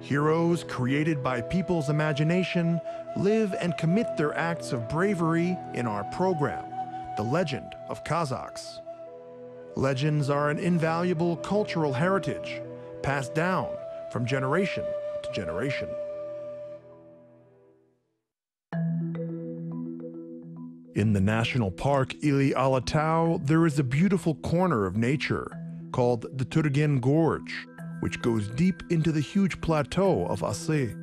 Heroes created by people's imagination live and commit their acts of bravery in our program, The Legend of Kazakhs. Legends are an invaluable cultural heritage passed down from generation to generation. In the national park Ili Alatau, there is a beautiful corner of nature called the Turgen Gorge, which goes deep into the huge plateau of Asy.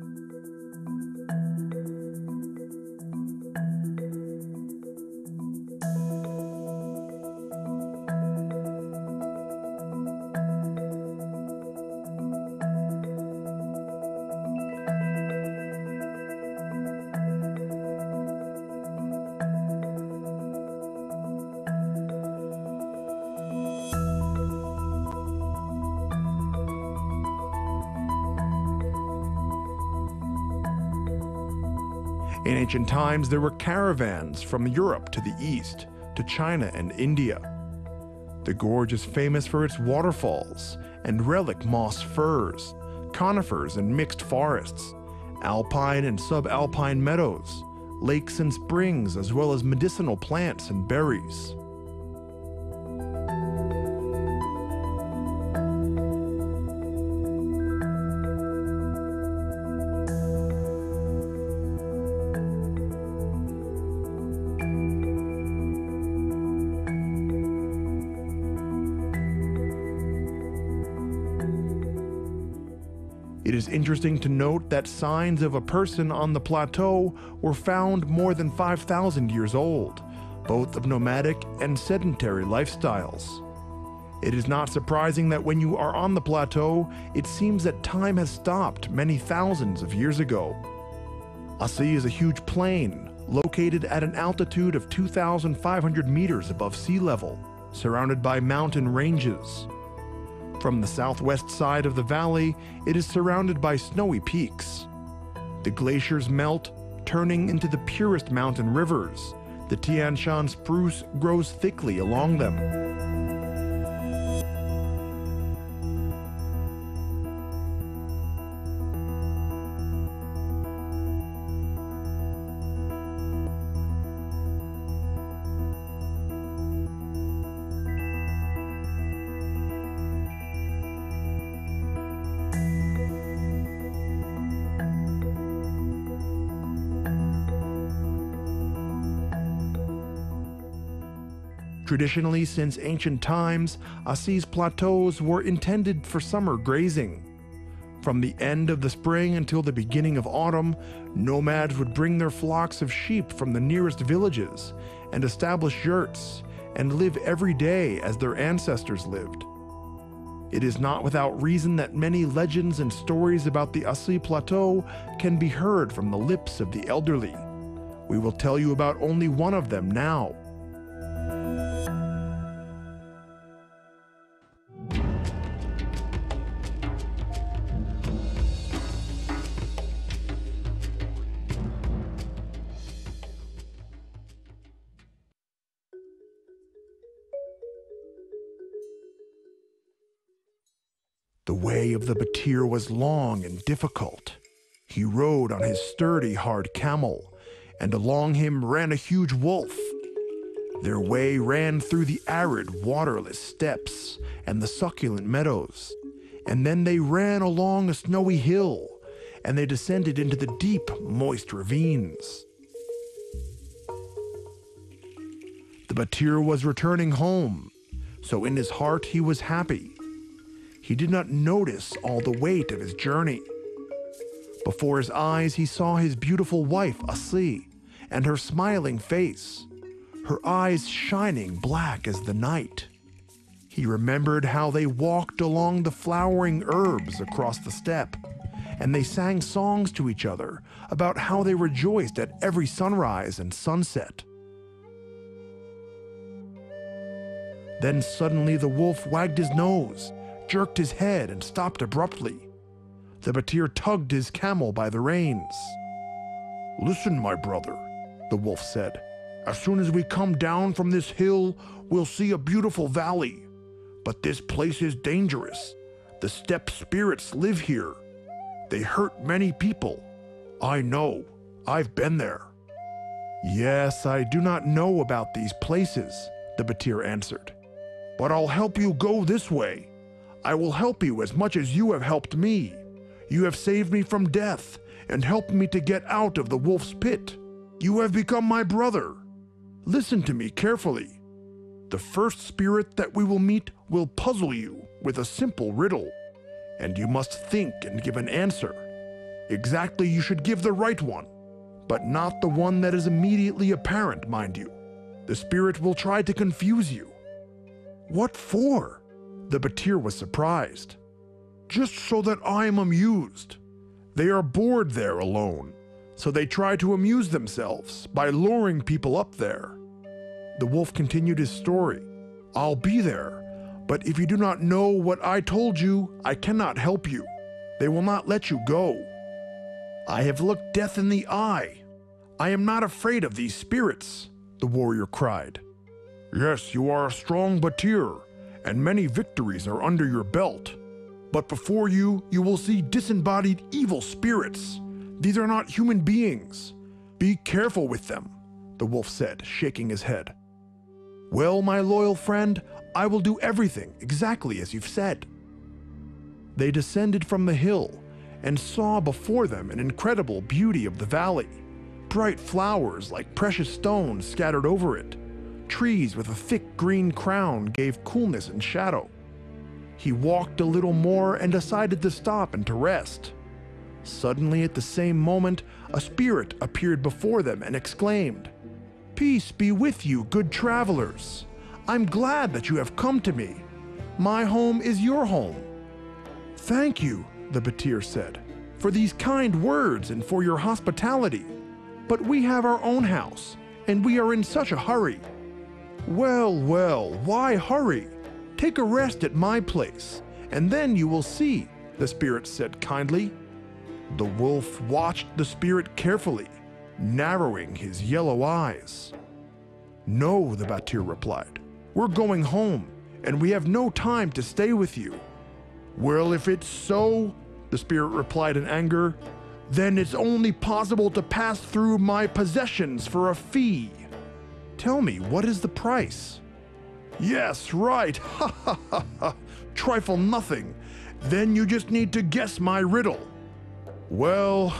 In ancient times, there were caravans from Europe to the east, to China and India. The gorge is famous for its waterfalls and relic moss firs, conifers and mixed forests, alpine and subalpine meadows, lakes and springs, as well as medicinal plants and berries. It is interesting to note that signs of a person on the plateau were found more than 5,000 years old, both of nomadic and sedentary lifestyles. It is not surprising that when you are on the plateau, it seems that time has stopped many thousands of years ago. Asy is a huge plain, located at an altitude of 2,500 meters above sea level, surrounded by mountain ranges. From the southwest side of the valley, it is surrounded by snowy peaks. The glaciers melt, turning into the purest mountain rivers. The Tian Shan spruce grows thickly along them. Traditionally, since ancient times, Asy's plateaus were intended for summer grazing. From the end of the spring until the beginning of autumn, nomads would bring their flocks of sheep from the nearest villages and establish yurts and live every day as their ancestors lived. It is not without reason that many legends and stories about the Asy Plateau can be heard from the lips of the elderly. We will tell you about only one of them now. The way of the Batir was long and difficult. He rode on his sturdy, hard camel, and along him ran a huge wolf. Their way ran through the arid, waterless steppes and the succulent meadows, and then they ran along a snowy hill, and they descended into the deep, moist ravines. The Batir was returning home, so in his heart he was happy. He did not notice all the weight of his journey. Before his eyes, he saw his beautiful wife, Asy, and her smiling face, her eyes shining black as the night. He remembered how they walked along the flowering herbs across the steppe, and they sang songs to each other about how they rejoiced at every sunrise and sunset. Then suddenly the wolf wagged his nose, jerked his head, and stopped abruptly. The Batir tugged his camel by the reins. "Listen, my brother," the wolf said. "As soon as we come down from this hill, we'll see a beautiful valley. But this place is dangerous. The steppe spirits live here. They hurt many people. I know. I've been there. Yes, I do not know about these places, the Batir answered. But I'll help you go this way. I will help you as much as you have helped me. You have saved me from death and helped me to get out of the wolf's pit. You have become my brother. Listen to me carefully. The first spirit that we will meet will puzzle you with a simple riddle, and you must think and give an answer. Exactly, you should give the right one, but not the one that is immediately apparent, mind you. The spirit will try to confuse you. What for? The Batir was surprised. Just so that I am amused. They are bored there alone, so they try to amuse themselves by luring people up there. The wolf continued his story. I'll be there, but if you do not know what I told you, I cannot help you. They will not let you go. I have looked death in the eye. I am not afraid of these spirits, the warrior cried. Yes, you are a strong Batir, and many victories are under your belt. But before you, you will see disembodied evil spirits. These are not human beings. Be careful with them, the wolf said, shaking his head. Well, my loyal friend, I will do everything exactly as you've said. They descended from the hill and saw before them an incredible beauty of the valley. Bright flowers like precious stones scattered over it. Trees with a thick green crown gave coolness and shadow. He walked a little more and decided to stop and to rest. Suddenly, at the same moment, a spirit appeared before them and exclaimed, Peace be with you, good travelers. I'm glad that you have come to me. My home is your home. Thank you, the Batir said, for these kind words and for your hospitality. But we have our own house, and we are in such a hurry. Well, well, why hurry? Take a rest at my place, and then you will see, the spirit said kindly. The wolf watched the spirit carefully, narrowing his yellow eyes. No, the Batir replied. We're going home, and we have no time to stay with you. Well, if it's so, the spirit replied in anger, then it's only possible to pass through my possessions for a fee. Tell me, what is the price? Yes, right, ha ha ha ha, trifle nothing. Then you just need to guess my riddle. Well,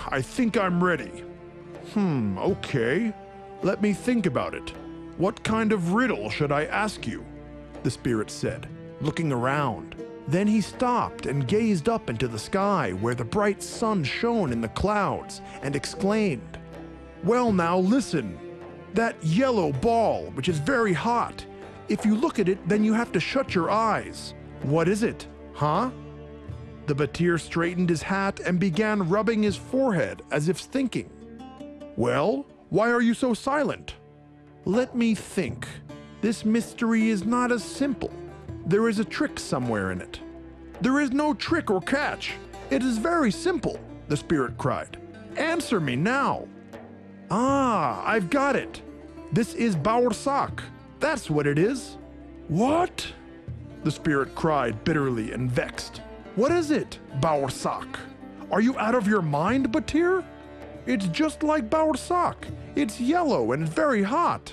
I think I'm ready. Okay. Let me think about it. What kind of riddle should I ask you? The spirit said, looking around. Then he stopped and gazed up into the sky where the bright sun shone in the clouds and exclaimed, Well now listen, that yellow ball which is very hot, if you look at it then you have to shut your eyes. What is it, huh? The Batir straightened his hat and began rubbing his forehead as if thinking. Well, why are you so silent? Let me think. This mystery is not as simple. There is a trick somewhere in it. There is no trick or catch. It is very simple, the spirit cried. Answer me now. Ah, I've got it. This is Bağırsak. That's what it is. What? The spirit cried bitterly and vexed. What is it, Bağırsak? Are you out of your mind, Batir? It's just like Bağırsak. It's yellow and very hot.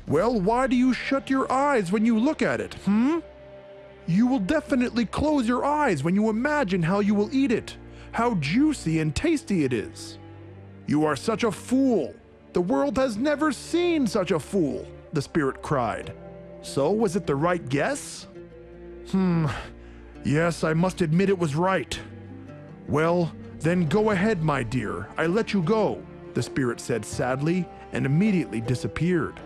Well, why do you shut your eyes when you look at it, You will definitely close your eyes when you imagine how you will eat it, how juicy and tasty it is. You are such a fool. The world has never seen such a fool, the spirit cried. So, was it the right guess? Yes, I must admit it was right. Well, then go ahead, my dear. I let you go, the spirit said sadly and immediately disappeared.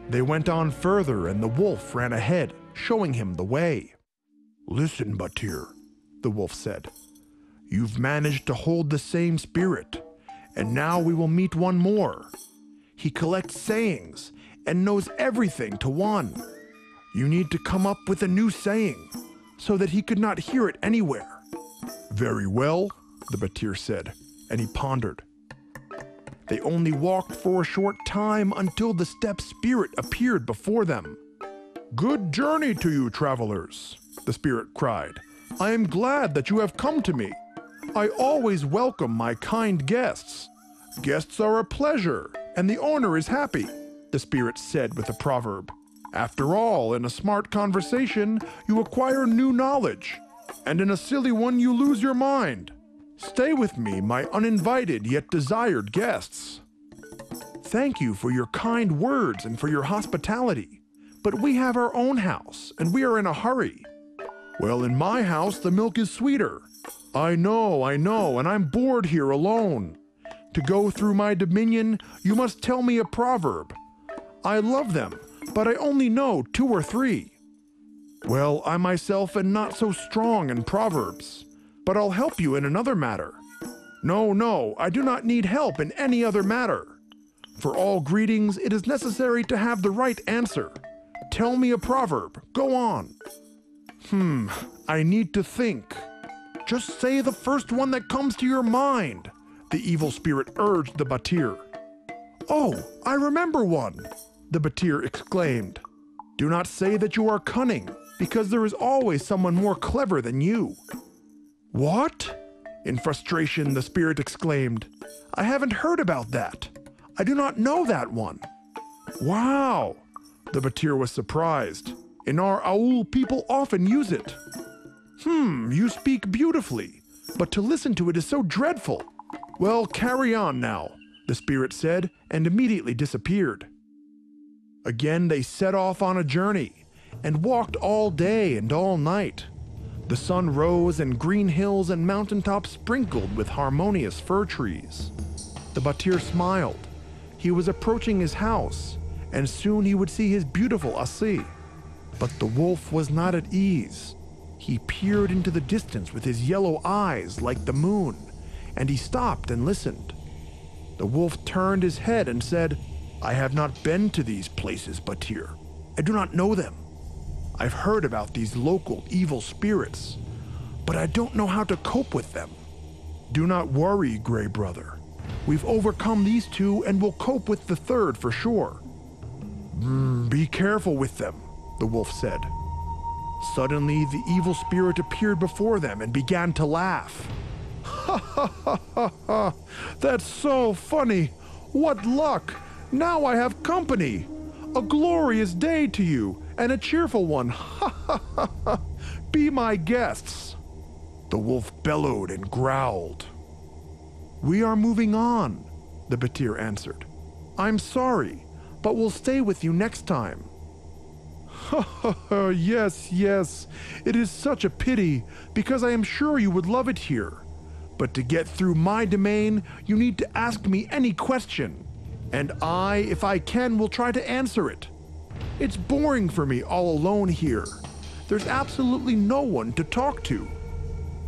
They went on further and the wolf ran ahead, showing him the way. Listen, Batir, the wolf said. You've managed to hold the same spirit, and now we will meet one more. He collects sayings and knows everything to one. You need to come up with a new saying, so that he could not hear it anywhere. Very well, the Batir said, and he pondered. They only walked for a short time until the steppe spirit appeared before them. Good journey to you, travelers, the spirit cried, I am glad that you have come to me. I always welcome my kind guests. Guests are a pleasure, and the owner is happy, the spirit said with a proverb. After all, in a smart conversation, you acquire new knowledge, and in a silly one, you lose your mind. Stay with me, my uninvited yet desired guests. Thank you for your kind words and for your hospitality, but we have our own house, and we are in a hurry. Well, in my house, the milk is sweeter. I know, and I'm bored here alone. To go through my dominion, you must tell me a proverb. I love them, but I only know 2 or 3. Well, I myself am not so strong in proverbs, but I'll help you in another matter. No, I do not need help in any other matter. For all greetings, it is necessary to have the right answer. Tell me a proverb. Go on. I need to think. Just say the first one that comes to your mind, the evil spirit urged the Batir. Oh, I remember one, the Batir exclaimed. Do not say that you are cunning, because there is always someone more clever than you. What? In frustration, the spirit exclaimed. I haven't heard about that. I do not know that one. Wow, the Batir was surprised. In our Aul, people often use it. You speak beautifully, but to listen to it is so dreadful. Well, carry on now, the spirit said, and immediately disappeared. Again they set off on a journey, and walked all day and all night. The sun rose, and green hills and mountaintops sprinkled with harmonious fir trees. The Batir smiled. He was approaching his house, and soon he would see his beautiful Asi. But the wolf was not at ease. He peered into the distance with his yellow eyes like the moon, and he stopped and listened. The wolf turned his head and said, I have not been to these places, Batir. I do not know them. I've heard about these local evil spirits, but I don't know how to cope with them. Do not worry, Gray Brother. We've overcome these 2 and will cope with the 3rd for sure. Be careful with them, the wolf said. Suddenly, the evil spirit appeared before them and began to laugh. Ha ha ha ha ha! That's so funny! What luck! Now I have company! A glorious day to you, and a cheerful one! Ha ha ha ha! Be my guests! The wolf bellowed and growled. We are moving on, the Batir answered. I'm sorry, but we'll stay with you next time. Yes, it is such a pity, because I am sure you would love it here. But to get through my domain, you need to ask me any question, and I, if I can, will try to answer it. It's boring for me all alone here. There's absolutely no one to talk to.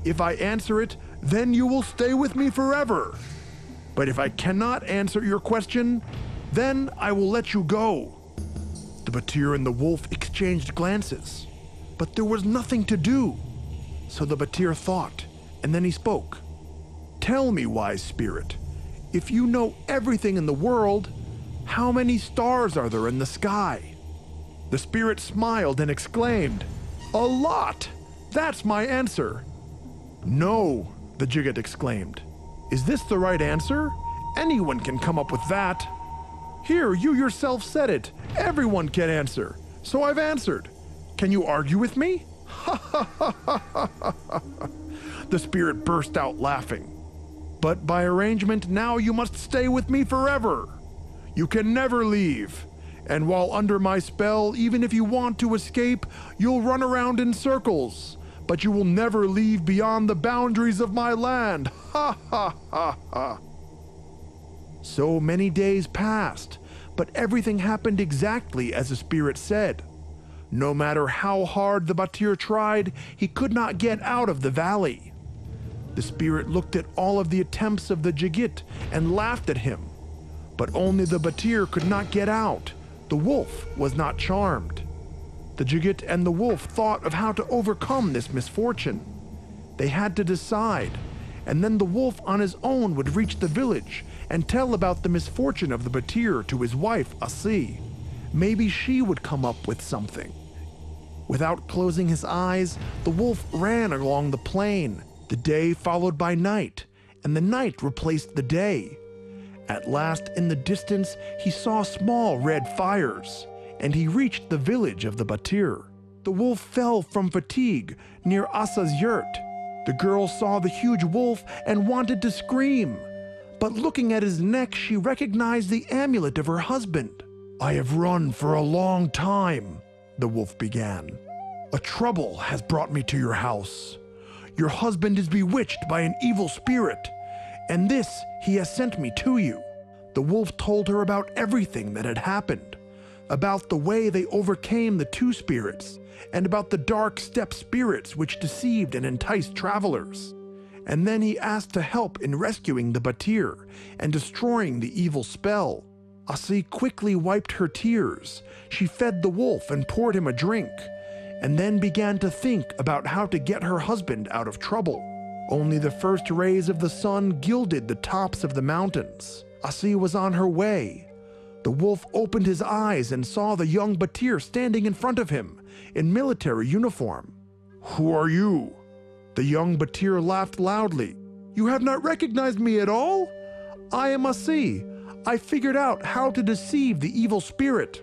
If I answer it, then you will stay with me forever. But if I cannot answer your question, then I will let you go. The Batir and the wolf exchanged glances, but there was nothing to do. So the Batir thought, and then he spoke. Tell me, wise spirit, if you know everything in the world, how many stars are there in the sky? The spirit smiled and exclaimed, A lot! That's my answer. No, the Jibek exclaimed. Is this the right answer? Anyone can come up with that. Here, you yourself said it. Everyone can answer. So I've answered. Can you argue with me? Ha ha ha ha ha ha. The spirit burst out laughing. But by arrangement, now you must stay with me forever. You can never leave. And while under my spell, even if you want to escape, you'll run around in circles. But you will never leave beyond the boundaries of my land. Ha ha ha ha. So many days passed, but everything happened exactly as the spirit said. No matter how hard the Batir tried, he could not get out of the valley. The spirit looked at all of the attempts of the Jigit and laughed at him. But only the Batir could not get out. The wolf was not charmed. The Jigit and the wolf thought of how to overcome this misfortune. They had to decide, and then the wolf on his own would reach the village and tell about the misfortune of the Batir to his wife, Asi. Maybe she would come up with something. Without closing his eyes, the wolf ran along the plain, the day followed by night, and the night replaced the day. At last, in the distance, he saw small red fires, and he reached the village of the Batir. The wolf fell from fatigue near Asa's yurt. The girl saw the huge wolf and wanted to scream, but looking at his neck, she recognized the amulet of her husband. "I have run for a long time," the wolf began. "A trouble has brought me to your house. Your husband is bewitched by an evil spirit, and this he has sent me to you." The wolf told her about everything that had happened, about the way they overcame the two spirits, and about the dark steppe spirits which deceived and enticed travelers. And then he asked to help in rescuing the Batir and destroying the evil spell. Asi quickly wiped her tears. She fed the wolf and poured him a drink, and then began to think about how to get her husband out of trouble. Only the first rays of the sun gilded the tops of the mountains. Asi was on her way. The wolf opened his eyes and saw the young Batir standing in front of him in military uniform. "Who are you?" The young Batir laughed loudly. "You have not recognized me at all? I am Asi. I figured out how to deceive the evil spirit."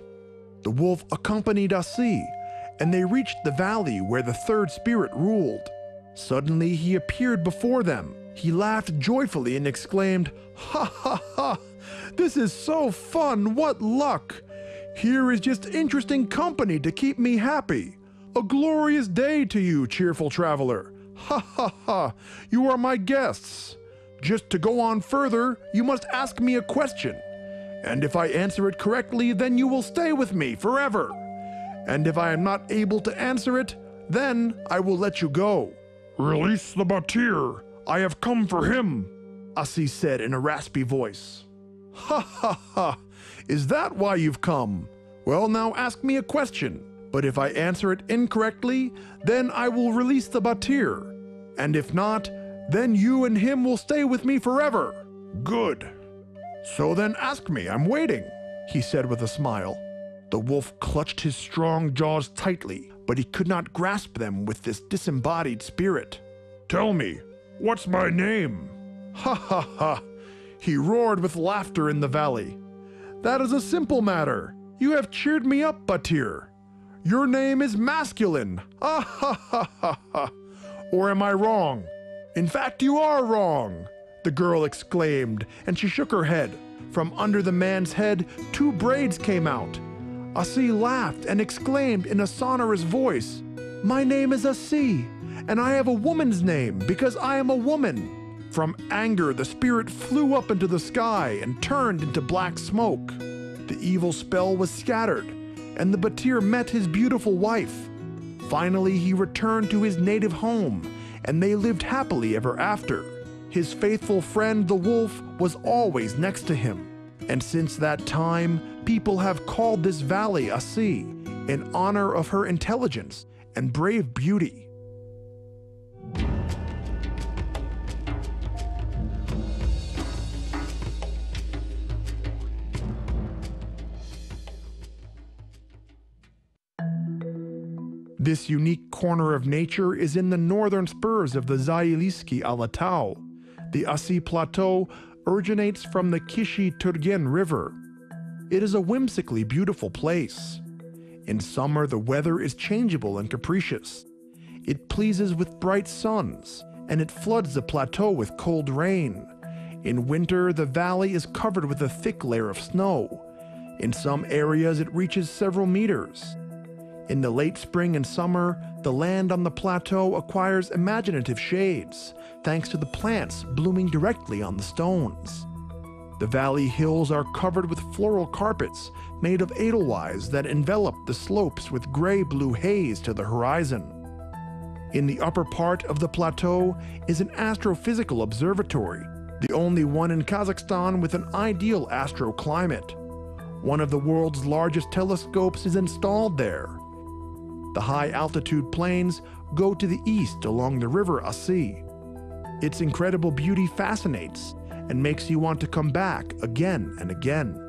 The wolf accompanied Asi, and they reached the valley where the third spirit ruled. Suddenly he appeared before them. He laughed joyfully and exclaimed, "Ha ha ha! This is so fun! What luck! Here is just interesting company to keep me happy. A glorious day to you, cheerful traveler! Ha ha ha! You are my guests. Just to go on further, you must ask me a question. And if I answer it correctly, then you will stay with me forever. And if I am not able to answer it, then I will let you go." "Release the Batir. I have come for him," Asi said in a raspy voice. "Ha ha ha! Is that why you've come? Well, now ask me a question. But if I answer it incorrectly, then I will release the Batir. And if not, then you and him will stay with me forever." "Good. So then ask me, I'm waiting," he said with a smile. The wolf clutched his strong jaws tightly, but he could not grasp them with this disembodied spirit. "Tell me, what's my name?" "Ha ha ha!" He roared with laughter in the valley. "That is a simple matter. You have cheered me up, Batir. Your name is masculine. Ah ha ha ha ha! Or am I wrong?" "In fact, you are wrong," the girl exclaimed, and she shook her head. From under the man's head, 2 braids came out. Asi laughed and exclaimed in a sonorous voice, "My name is Asi, and I have a woman's name because I am a woman." From anger, the spirit flew up into the sky and turned into black smoke. The evil spell was scattered, and the Batir met his beautiful wife. Finally, he returned to his native home, and they lived happily ever after. His faithful friend, the wolf, was always next to him. And since that time, people have called this valley Asi in honor of her intelligence and brave beauty. This unique corner of nature is in the northern spurs of the Zailiski Alatau. The Asi Plateau originates from the Kishi-Turgen River. It is a whimsically beautiful place. In summer, the weather is changeable and capricious. It pleases with bright suns, and it floods the plateau with cold rain. In winter, the valley is covered with a thick layer of snow. In some areas, it reaches several meters. In the late spring and summer, the land on the plateau acquires imaginative shades, thanks to the plants blooming directly on the stones. The valley hills are covered with floral carpets made of edelweiss that envelop the slopes with gray-blue haze to the horizon. In the upper part of the plateau is an astrophysical observatory, the only one in Kazakhstan with an ideal astroclimate. One of the world's largest telescopes is installed there. The high-altitude plains go to the east along the river Asi. Its incredible beauty fascinates and makes you want to come back again and again.